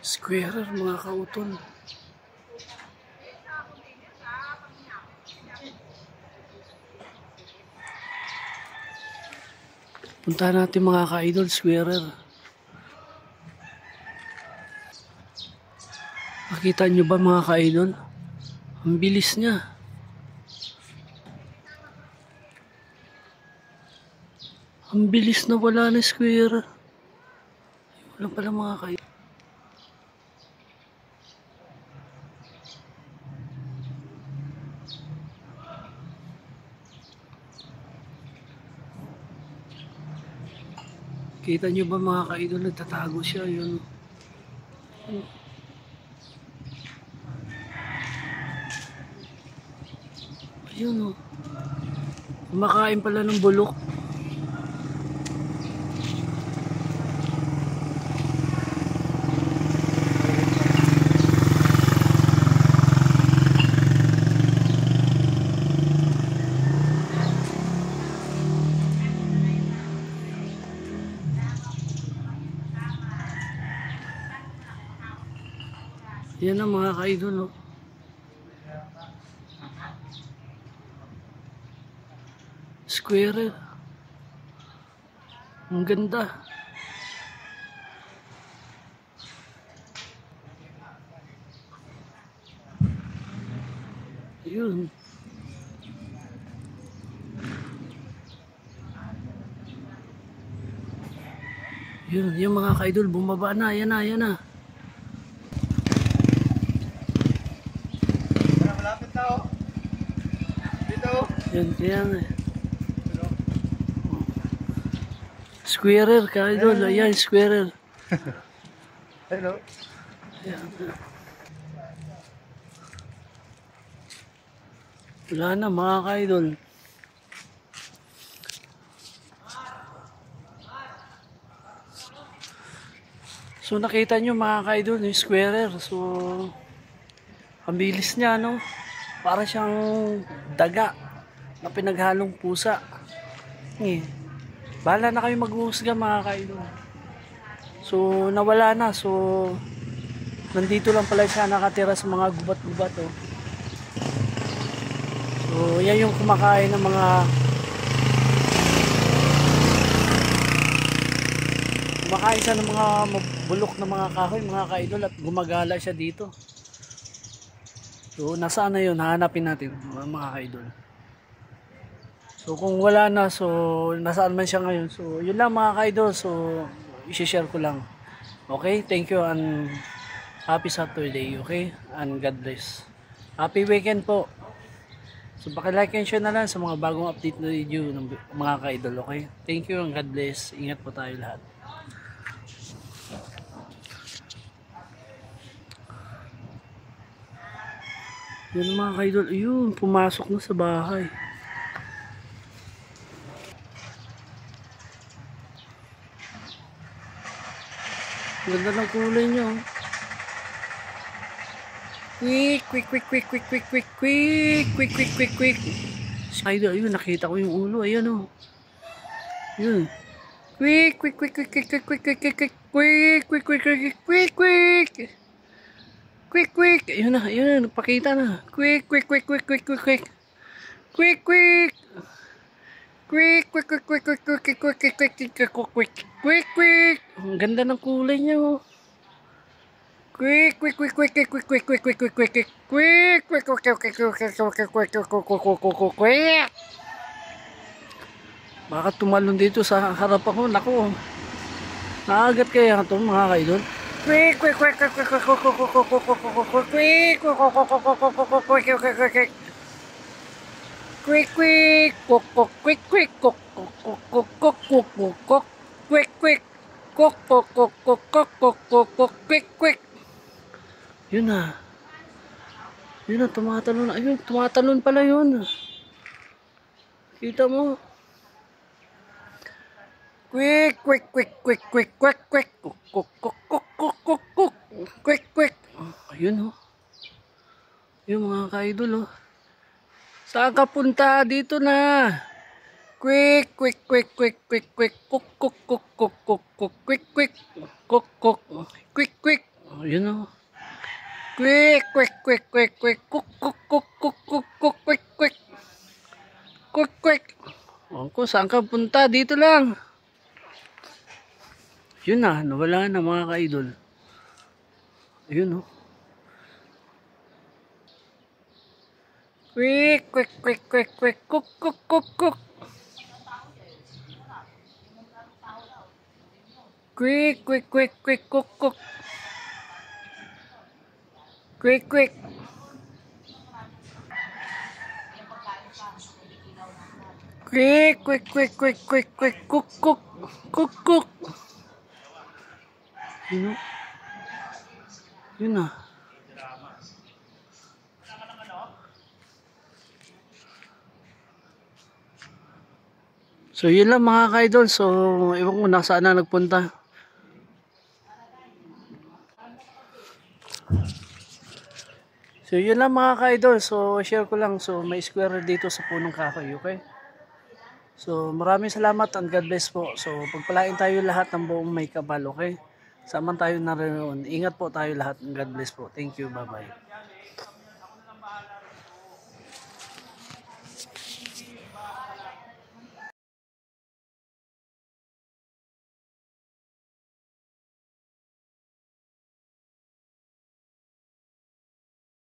Squarer mga kautol. Punta natin mga ka-idol, squarer. Nakita nyo ba mga ka-idol? Ang bilis niya. Ang bilis na wala na squarer. Wala pala mga ka-idol. Kita nyo ba mga ka-idol, nagtatago siya, yun. Ayun o. Kumakain pala ng bulok. Yan ang mga ka-idol, oh. Squarer. Ang ganda. Yun. Yun, yung mga ka-idol, bumaba na. Yan na, yan na. Malapit na oh. Dito. Yan, yan eh. Squarer, ka-idol. Ayan, squarer. Hello. Ayan. Wala na mga ka-idol. So nakita nyo mga ka-idol yung squarer. So ang bilis niya, no? Para siyang daga na pinaghalong pusa. Bahala na kayo mag-uusga mga ka-idol. So nawala na. So nandito lang pala siya nakatira sa mga gubat-gubat, oh. So yan yung kumakain ng mga siya ng mga bulok na mga kahoy mga ka-idol, at gumagala siya dito. So nasaan na yun? Hahanapin natin mga ka-idol. So kung wala na, so nasaan man siya ngayon. So yun lang mga ka-idol. So i-share ko lang. Okay, thank you and happy Saturday, okay? And God bless. Happy weekend po. So paki-like and share na lang sa mga bagong update na video ng mga ka-idol, okay? Thank you and God bless. Ingat po tayo lahat. Yan mga ka-idol, ayun, pumasok na sa bahay. Ganda ng kulay niya, oh. Quick, quick, quick, quick, quick, quick, quick, quick, quick, quick, quick, quick. Idol, ayun, nakita ko yung ulo, ayun, oh. Yun. Quick, quick, quick, quick, quick, quick, quick, quick, quick, quick, quick, quick, quick, quick, quick. Quick, quick. Ayun na, nagpakita na. Quick, quick, quick, quick, quick, quick, quick. Quick, quick. Quick, quick, quick, quick, quick, quick, quick, quick, quick, quick, quick, quick, quick. Ang ganda ng kulay niya, oh. Quick, quick, quick, quick, quick, quick, quick, quick, quick, quick, quick, quick, quick, quick, quick, quick, quick. Baka tumalon dito sa harap ako. Naku, naagat kaya ito mga ka-idol. Quick, quick, quick, quick, quick, quick, quick, quick, quick, cook, cook, quick, quick, cook, cook, cook, cook, cook, cook, cook, quick, quick, cook, cook, cook, cook, cook, cook, cook, cook, quick, quick. Yun na. Yun na, tumatalon. Ayun, tumatalon pala yun. Kita mo. Quick, quick, quick, quick, quick, quick, quick. Kuk, kuk, kuk, kuk, kuk, kuk, kuk. Quick, quick. Ayun oh. Yung mga ka-idol oh. Saan ka punta? Dito na. Quick, quick, quick, quick, quick, quick. Kuk, kuk, kuk, kuk, kuk, kuk. Quick, quick. Kuk, kuk. Quick, quick. Ayun oh. Quick, quick, quick, quick, quick. Kuk, kuk, kuk, kuk, kuk, kuk. Quick, quick. Quick, quick. O, kung saan ka punta? Dito lang. Yun na, nawala na mga ka-idol. Ayun oh. Quick, quick, quick, quick, quick. Cook, cook, cook, cook. Quick, quick, quick, quick, cook, cook. Quick, quick. Quick, quick, quick, quick, quick, quick. Cook, cook. Cook, cook. Yun oh. Yun na. So yun lang mga ka-idol. So ewan ko nasaan na nagpunta. So yun lang mga ka-idol. So share ko lang. So may square dito sa punong kahoy. Okay? So maraming salamat and God bless po. So pagpalain tayo lahat ng buong may kabal. Okay? Saman tayo na rin. Ingat po tayo lahat. God bless po. Thank you. Bye bye.